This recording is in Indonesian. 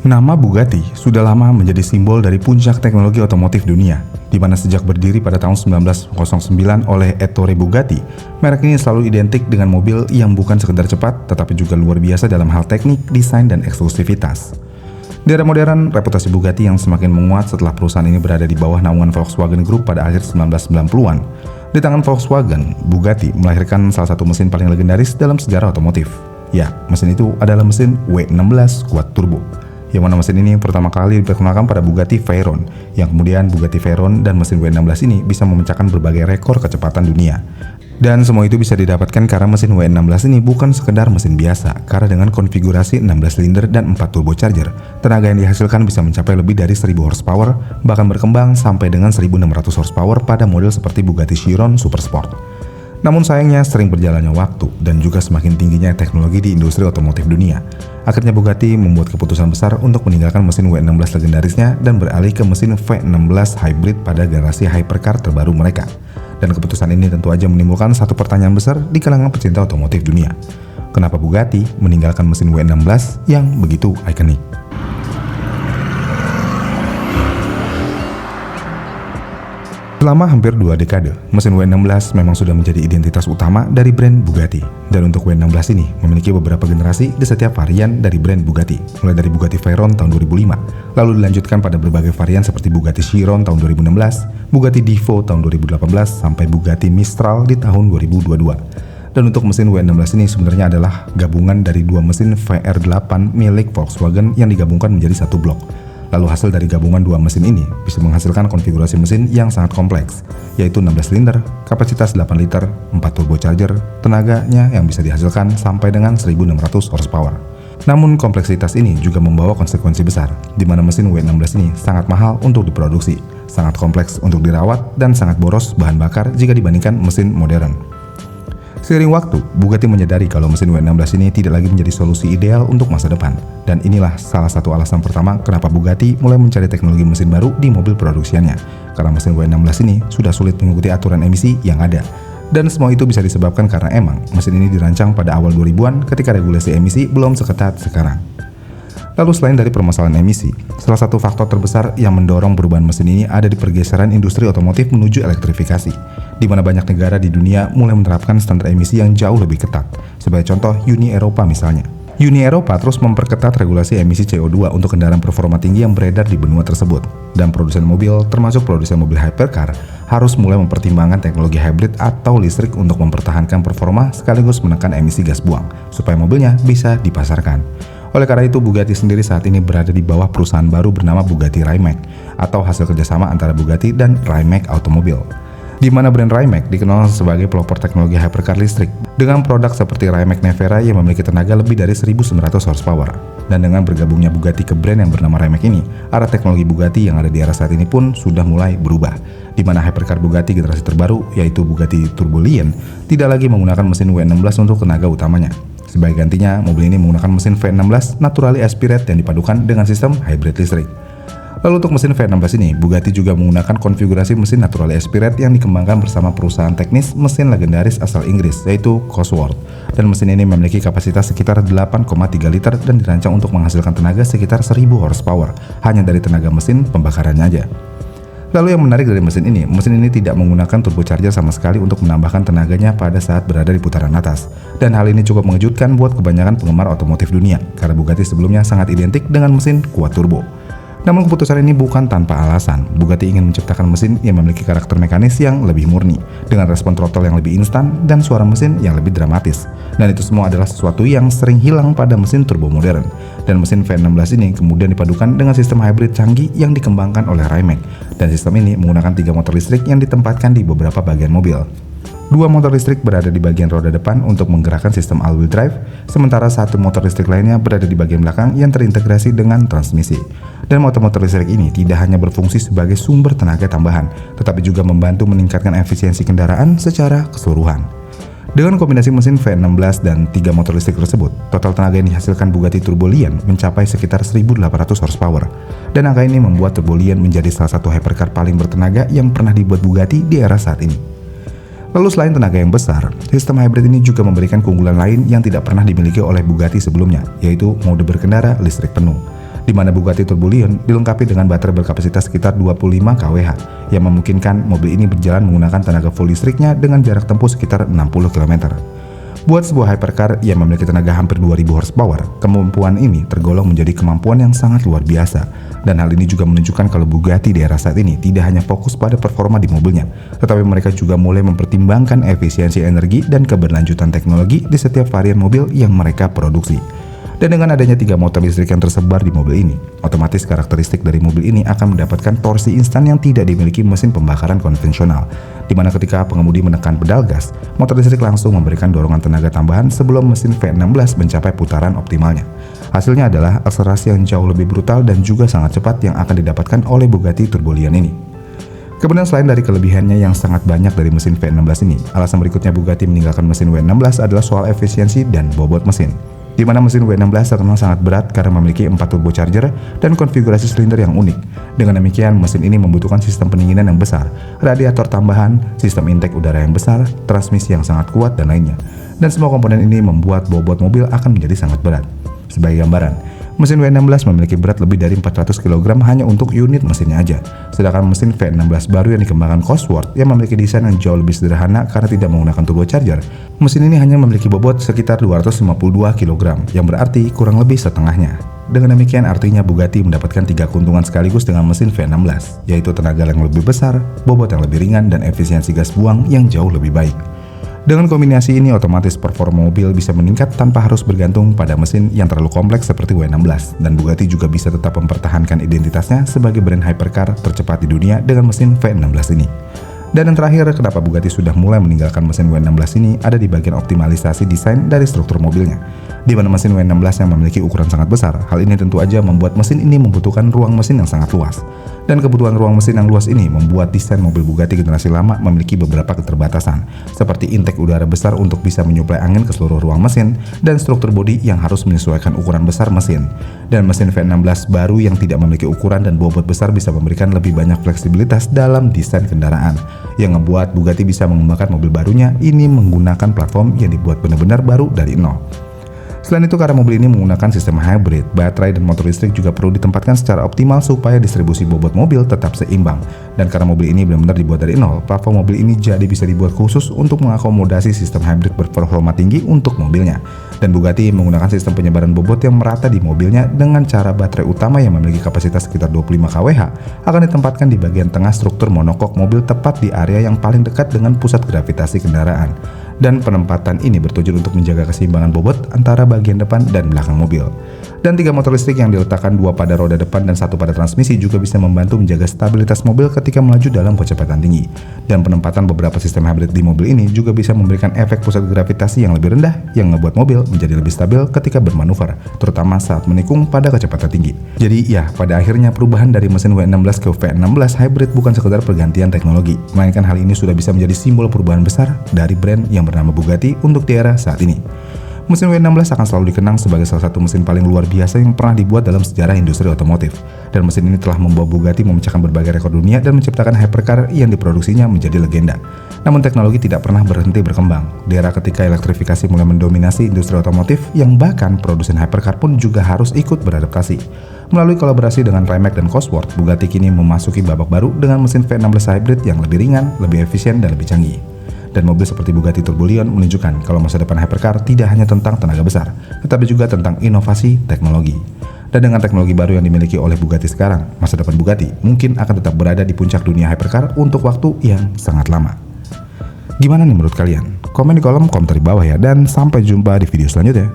Nama Bugatti sudah lama menjadi simbol dari puncak teknologi otomotif dunia, di mana sejak berdiri pada tahun 1909 oleh Ettore Bugatti, merek ini selalu identik dengan mobil yang bukan sekedar cepat, tetapi juga luar biasa dalam hal teknik, desain, dan eksklusivitas. Di era modern, reputasi Bugatti yang semakin menguat setelah perusahaan ini berada di bawah naungan Volkswagen Group pada akhir 1990-an. Di tangan Volkswagen, Bugatti melahirkan salah satu mesin paling legendaris dalam sejarah otomotif. Ya, mesin itu adalah mesin W16 quad turbo. Yang mana mesin ini pertama kali diperkenalkan pada Bugatti Veyron, yang kemudian Bugatti Veyron dan mesin W16 ini bisa memecahkan berbagai rekor kecepatan dunia. Dan semua itu bisa didapatkan karena mesin W16 ini bukan sekedar mesin biasa, karena dengan konfigurasi 16 silinder dan 4 turbocharger, tenaga yang dihasilkan bisa mencapai lebih dari 1000 horsepower, bahkan berkembang sampai dengan 1600 horsepower pada model seperti Bugatti Chiron Super Sport. Namun sayangnya sering berjalannya waktu dan juga semakin tingginya teknologi di industri otomotif dunia. Akhirnya Bugatti membuat keputusan besar untuk meninggalkan mesin W16 legendarisnya dan beralih ke mesin V16 hybrid pada generasi hypercar terbaru mereka. Dan keputusan ini tentu aja menimbulkan satu pertanyaan besar di kalangan pecinta otomotif dunia. Kenapa Bugatti meninggalkan mesin W16 yang begitu ikonik? Selama hampir 2 dekade, mesin W16 memang sudah menjadi identitas utama dari brand Bugatti. Dan untuk W16 ini memiliki beberapa generasi di setiap varian dari brand Bugatti, mulai dari Bugatti Veyron tahun 2005, lalu dilanjutkan pada berbagai varian seperti Bugatti Chiron tahun 2016, Bugatti Divo tahun 2018, sampai Bugatti Mistral di tahun 2022. Dan untuk mesin W16 ini sebenarnya adalah gabungan dari dua mesin VR8 milik Volkswagen yang digabungkan menjadi satu blok. Lalu hasil dari gabungan dua mesin ini bisa menghasilkan konfigurasi mesin yang sangat kompleks, yaitu 16 silinder, kapasitas 8 liter, 4 turbocharger, tenaganya yang bisa dihasilkan sampai dengan 1600 horsepower. Namun kompleksitas ini juga membawa konsekuensi besar, di mana mesin W16 ini sangat mahal untuk diproduksi, sangat kompleks untuk dirawat, dan sangat boros bahan bakar jika dibandingkan mesin modern. Seiring waktu, Bugatti menyadari kalau mesin W16 ini tidak lagi menjadi solusi ideal untuk masa depan. Dan inilah salah satu alasan pertama kenapa Bugatti mulai mencari teknologi mesin baru di mobil produksiannya. Karena mesin W16 ini sudah sulit mengikuti aturan emisi yang ada. Dan semua itu bisa disebabkan karena emang mesin ini dirancang pada awal 2000-an ketika regulasi emisi belum seketat sekarang. Lalu selain dari permasalahan emisi, salah satu faktor terbesar yang mendorong perubahan mesin ini ada di pergeseran industri otomotif menuju elektrifikasi, di mana banyak negara di dunia mulai menerapkan standar emisi yang jauh lebih ketat. Sebagai contoh, Uni Eropa misalnya. Uni Eropa terus memperketat regulasi emisi CO2 untuk kendaraan performa tinggi yang beredar di benua tersebut. Dan produsen mobil, termasuk produsen mobil hypercar, harus mulai mempertimbangkan teknologi hybrid atau listrik untuk mempertahankan performa sekaligus menekan emisi gas buang, supaya mobilnya bisa dipasarkan. Oleh karena itu, Bugatti sendiri saat ini berada di bawah perusahaan baru bernama Bugatti Rimac, atau hasil kerjasama antara Bugatti dan Rimac Automobile, di mana brand Rimac dikenal sebagai pelopor teknologi hypercar listrik, dengan produk seperti Rimac Nevera yang memiliki tenaga lebih dari 1900 horsepower. Dan dengan bergabungnya Bugatti ke brand yang bernama Rimac ini, arah teknologi Bugatti yang ada di era saat ini pun sudah mulai berubah, di mana hypercar Bugatti generasi terbaru, yaitu Bugatti Turbo Lion, tidak lagi menggunakan mesin W16 untuk tenaga utamanya. Sebagai gantinya, mobil ini menggunakan mesin V16 naturally aspirated yang dipadukan dengan sistem hybrid listrik. Lalu untuk mesin V16 ini, Bugatti juga menggunakan konfigurasi mesin naturally aspirated yang dikembangkan bersama perusahaan teknis mesin legendaris asal Inggris, yaitu Cosworth. Dan mesin ini memiliki kapasitas sekitar 8,3 liter dan dirancang untuk menghasilkan tenaga sekitar 1000 horsepower, hanya dari tenaga mesin pembakarannya aja. Lalu yang menarik dari mesin ini tidak menggunakan turbocharger sama sekali untuk menambahkan tenaganya pada saat berada di putaran atas. Dan hal ini cukup mengejutkan buat kebanyakan penggemar otomotif dunia, karena Bugatti sebelumnya sangat identik dengan mesin quad turbo. Namun keputusan ini bukan tanpa alasan. Bugatti ingin menciptakan mesin yang memiliki karakter mekanis yang lebih murni, dengan respon throttle yang lebih instan dan suara mesin yang lebih dramatis. Dan itu semua adalah sesuatu yang sering hilang pada mesin turbo modern. Dan mesin V16 ini kemudian dipadukan dengan sistem hybrid canggih yang dikembangkan oleh Rimac. Dan sistem ini menggunakan 3 motor listrik yang ditempatkan di beberapa bagian mobil. 2 motor listrik berada di bagian roda depan untuk menggerakkan sistem all-wheel drive, sementara 1 motor listrik lainnya berada di bagian belakang yang terintegrasi dengan transmisi. Dan motor-motor listrik ini tidak hanya berfungsi sebagai sumber tenaga tambahan, tetapi juga membantu meningkatkan efisiensi kendaraan secara keseluruhan. Dengan kombinasi mesin V16 dan 3 motor listrik tersebut, total tenaga yang dihasilkan Bugatti Turbo Lion mencapai sekitar 1800 horsepower. Dan angka ini membuat Turbo Lion menjadi salah satu hypercar paling bertenaga yang pernah dibuat Bugatti di era saat ini. Lalu selain tenaga yang besar, sistem hybrid ini juga memberikan keunggulan lain yang tidak pernah dimiliki oleh Bugatti sebelumnya, yaitu mode berkendara listrik penuh. di mana Bugatti Tourbillon dilengkapi dengan baterai berkapasitas sekitar 25 kWh yang memungkinkan mobil ini berjalan menggunakan tenaga full listriknya dengan jarak tempuh sekitar 60 km. Buat sebuah hypercar yang memiliki tenaga hampir 2000 horsepower, kemampuan ini tergolong menjadi kemampuan yang sangat luar biasa. Dan hal ini juga menunjukkan kalau Bugatti di era saat ini tidak hanya fokus pada performa di mobilnya, tetapi mereka juga mulai mempertimbangkan efisiensi energi dan keberlanjutan teknologi di setiap varian mobil yang mereka produksi. Dan dengan adanya 3 motor listrik yang tersebar di mobil ini, otomatis karakteristik dari mobil ini akan mendapatkan torsi instan yang tidak dimiliki mesin pembakaran konvensional, di mana ketika pengemudi menekan pedal gas, motor listrik langsung memberikan dorongan tenaga tambahan sebelum mesin V16 mencapai putaran optimalnya. Hasilnya adalah akselerasi yang jauh lebih brutal dan juga sangat cepat yang akan didapatkan oleh Bugatti Tourbillon ini. Kemudian selain dari kelebihannya yang sangat banyak dari mesin V16 ini, alasan berikutnya Bugatti meninggalkan mesin V16 adalah soal efisiensi dan bobot mesin, di mana mesin V16 terkenal sangat berat karena memiliki 4 turbocharger dan konfigurasi silinder yang unik. Dengan demikian, mesin ini membutuhkan sistem pendinginan yang besar, radiator tambahan, sistem intake udara yang besar, transmisi yang sangat kuat, dan lainnya. Dan semua komponen ini membuat bobot mobil akan menjadi sangat berat. Sebagai gambaran, mesin V16 memiliki berat lebih dari 400 kg hanya untuk unit mesinnya aja. Sedangkan mesin V16 baru yang dikembangkan Cosworth yang memiliki desain yang jauh lebih sederhana karena tidak menggunakan turbocharger, mesin ini hanya memiliki bobot sekitar 252 kg, yang berarti kurang lebih setengahnya. Dengan demikian artinya Bugatti mendapatkan 3 keuntungan sekaligus dengan mesin V16, yaitu tenaga yang lebih besar, bobot yang lebih ringan, dan efisiensi gas buang yang jauh lebih baik. Dengan kombinasi ini, otomatis performa mobil bisa meningkat tanpa harus bergantung pada mesin yang terlalu kompleks seperti V16, dan Bugatti juga bisa tetap mempertahankan identitasnya sebagai brand hypercar tercepat di dunia dengan mesin V16 ini. Dan yang terakhir, kenapa Bugatti sudah mulai meninggalkan mesin V16 ini ada di bagian optimalisasi desain dari struktur mobilnya, di mana mesin V16 yang memiliki ukuran sangat besar. Hal ini tentu aja membuat mesin ini membutuhkan ruang mesin yang sangat luas. Dan kebutuhan ruang mesin yang luas ini membuat desain mobil Bugatti generasi lama memiliki beberapa keterbatasan, seperti intake udara besar untuk bisa menyuplai angin ke seluruh ruang mesin, dan struktur bodi yang harus menyesuaikan ukuran besar mesin. Dan mesin V16 baru yang tidak memiliki ukuran dan bobot besar bisa memberikan lebih banyak fleksibilitas dalam desain kendaraan, yang ngebuat Bugatti bisa mengembangkan mobil barunya ini menggunakan platform yang dibuat benar-benar baru dari nol. Selain itu, karena mobil ini menggunakan sistem hybrid, baterai dan motor listrik juga perlu ditempatkan secara optimal supaya distribusi bobot mobil tetap seimbang. Dan karena mobil ini benar-benar dibuat dari nol, platform mobil ini jadi bisa dibuat khusus untuk mengakomodasi sistem hybrid berperforma tinggi untuk mobilnya. Dan Bugatti menggunakan sistem penyebaran bobot yang merata di mobilnya dengan cara baterai utama yang memiliki kapasitas sekitar 25 kWh akan ditempatkan di bagian tengah struktur monokok mobil tepat di area yang paling dekat dengan pusat gravitasi kendaraan. Dan penempatan ini bertujuan untuk menjaga keseimbangan bobot antara bagian depan dan belakang mobil. Dan 3 motor listrik yang diletakkan 2 pada roda depan dan 1 pada transmisi juga bisa membantu menjaga stabilitas mobil ketika melaju dalam kecepatan tinggi. Dan penempatan beberapa sistem hybrid di mobil ini juga bisa memberikan efek pusat gravitasi yang lebih rendah yang membuat mobil menjadi lebih stabil ketika bermanuver, terutama saat menikung pada kecepatan tinggi. Jadi ya, pada akhirnya perubahan dari mesin V16 ke V16 hybrid bukan sekedar pergantian teknologi, melainkan hal ini sudah bisa menjadi simbol perubahan besar dari brand yang bernama Bugatti untuk di era saat ini. Mesin V16 akan selalu dikenang sebagai salah satu mesin paling luar biasa yang pernah dibuat dalam sejarah industri otomotif. Dan mesin ini telah membawa Bugatti memecahkan berbagai rekor dunia dan menciptakan hypercar yang diproduksinya menjadi legenda. Namun teknologi tidak pernah berhenti berkembang. Di era ketika elektrifikasi mulai mendominasi industri otomotif, yang bahkan produsen hypercar pun juga harus ikut beradaptasi. Melalui kolaborasi dengan Rimac dan Cosworth, Bugatti kini memasuki babak baru dengan mesin V16 hybrid yang lebih ringan, lebih efisien, dan lebih canggih. Dan mobil seperti Bugatti Tourbillon menunjukkan kalau masa depan hypercar tidak hanya tentang tenaga besar, tetapi juga tentang inovasi teknologi. Dan dengan teknologi baru yang dimiliki oleh Bugatti sekarang, masa depan Bugatti mungkin akan tetap berada di puncak dunia hypercar untuk waktu yang sangat lama. Gimana nih menurut kalian? Komen di kolom komentar di bawah ya, dan sampai jumpa di video selanjutnya.